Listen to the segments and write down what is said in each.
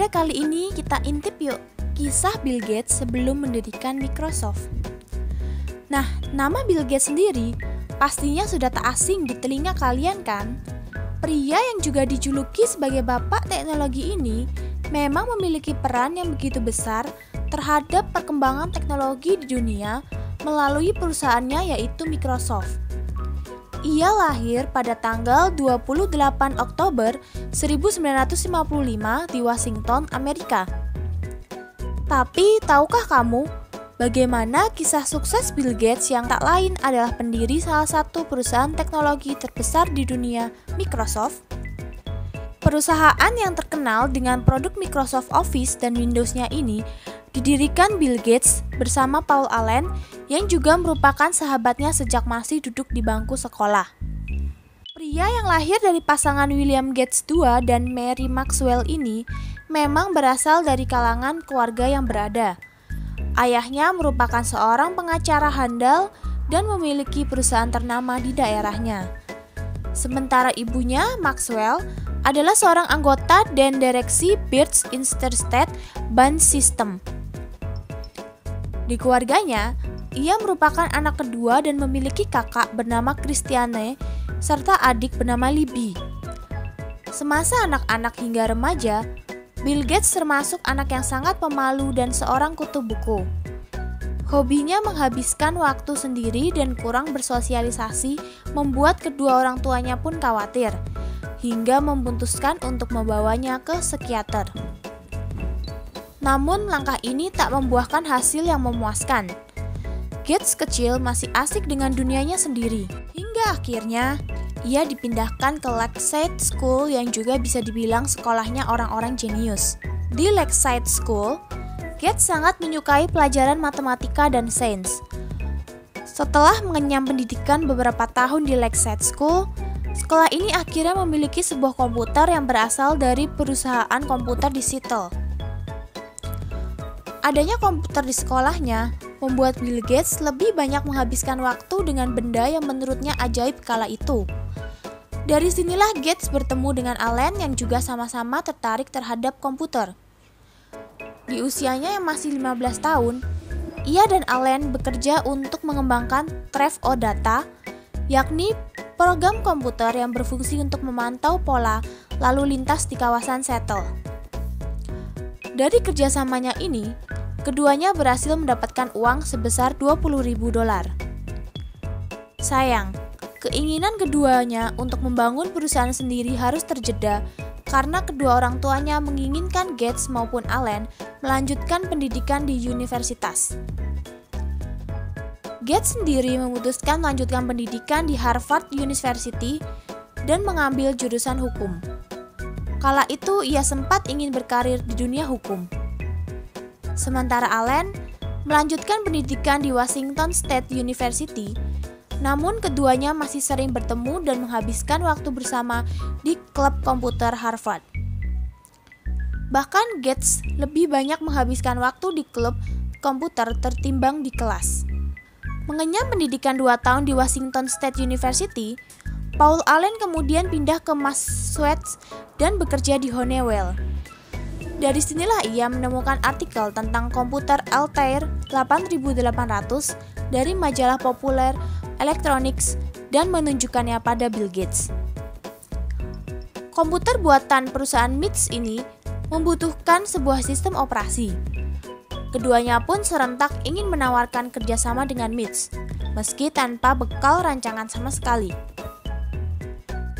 Pada kali ini kita intip yuk kisah Bill Gates sebelum mendirikan Microsoft. Nah, nama Bill Gates sendiri pastinya sudah tak asing di telinga kalian kan? Pria yang juga dijuluki sebagai bapak teknologi ini memang memiliki peran yang begitu besar terhadap perkembangan teknologi di dunia melalui perusahaannya yaitu Microsoft. Ia lahir pada tanggal 28 Oktober 1955 di Washington, Amerika. Tapi, tahukah kamu bagaimana kisah sukses Bill Gates yang tak lain adalah pendiri salah satu perusahaan teknologi terbesar di dunia, Microsoft? Perusahaan yang terkenal dengan produk Microsoft Office dan Windows-nya ini didirikan Bill Gates bersama Paul Allen yang juga merupakan sahabatnya sejak masih duduk di bangku sekolah. Pria yang lahir dari pasangan William Gates II dan Mary Maxwell ini memang berasal dari kalangan keluarga yang berada. Ayahnya merupakan seorang pengacara handal dan memiliki perusahaan ternama di daerahnya. Sementara ibunya, Maxwell, adalah seorang anggota dan direksi Birch Interstate Band System. Di keluarganya, ia merupakan anak kedua dan memiliki kakak bernama Christiane serta adik bernama Libby. Semasa anak-anak hingga remaja, Bill Gates termasuk anak yang sangat pemalu dan seorang kutu buku. Hobinya menghabiskan waktu sendiri dan kurang bersosialisasi membuat kedua orang tuanya pun khawatir, hingga memutuskan untuk membawanya ke psikiater. Namun langkah ini tak membuahkan hasil yang memuaskan. Gates kecil masih asik dengan dunianya sendiri, hingga akhirnya ia dipindahkan ke Lakeside School yang juga bisa dibilang sekolahnya orang-orang jenius. Di Lakeside School, Gates sangat menyukai pelajaran matematika dan sains. Setelah mengenyam pendidikan beberapa tahun di Lakeside School, sekolah ini akhirnya memiliki sebuah komputer yang berasal dari perusahaan komputer di Seattle. Adanya komputer di sekolahnya membuat Bill Gates lebih banyak menghabiskan waktu dengan benda yang menurutnya ajaib kala itu. Dari sinilah Gates bertemu dengan Allen yang juga sama-sama tertarik terhadap komputer. Di usianya yang masih 15 tahun, ia dan Allen bekerja untuk mengembangkan TREV-O Data, yakni program komputer yang berfungsi untuk memantau pola lalu lintas di kawasan Seattle. Dari kerjasamanya ini, keduanya berhasil mendapatkan uang sebesar $20.000. Sayang, keinginan keduanya untuk membangun perusahaan sendiri harus terjeda karena kedua orang tuanya menginginkan Gates maupun Allen melanjutkan pendidikan di universitas. Gates sendiri memutuskan melanjutkan pendidikan di Harvard University dan mengambil jurusan hukum. Kala itu ia sempat ingin berkarir di dunia hukum. Sementara Allen melanjutkan pendidikan di Washington State University, namun keduanya masih sering bertemu dan menghabiskan waktu bersama di klub komputer Harvard. Bahkan Gates lebih banyak menghabiskan waktu di klub komputer tertimbang di kelas. Mengenyam pendidikan 2 tahun di Washington State University, Paul Allen kemudian pindah ke Massachusetts dan bekerja di Honeywell. Dari sinilah ia menemukan artikel tentang komputer Altair 8800 dari majalah populer Electronics dan menunjukkannya pada Bill Gates. Komputer buatan perusahaan MITS ini membutuhkan sebuah sistem operasi. Keduanya pun serentak ingin menawarkan kerjasama dengan MITS, meski tanpa bekal rancangan sama sekali.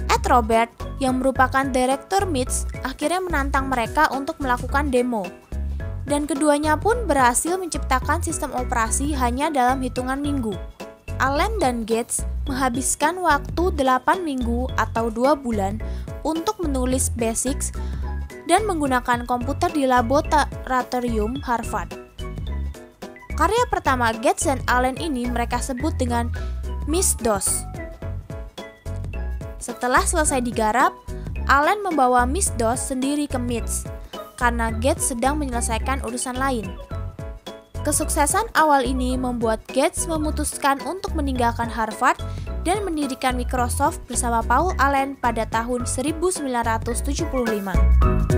Ed Robert, yang merupakan direktur MITS, akhirnya menantang mereka untuk melakukan demo. Dan keduanya pun berhasil menciptakan sistem operasi hanya dalam hitungan minggu. Allen dan Gates menghabiskan waktu 8 minggu atau 2 bulan untuk menulis basics dan menggunakan komputer di laboratorium Harvard. Karya pertama Gates dan Allen ini mereka sebut dengan MS-DOS. Setelah selesai digarap, Allen membawa MS-DOS sendiri ke MITS karena Gates sedang menyelesaikan urusan lain. Kesuksesan awal ini membuat Gates memutuskan untuk meninggalkan Harvard dan mendirikan Microsoft bersama Paul Allen pada tahun 1975.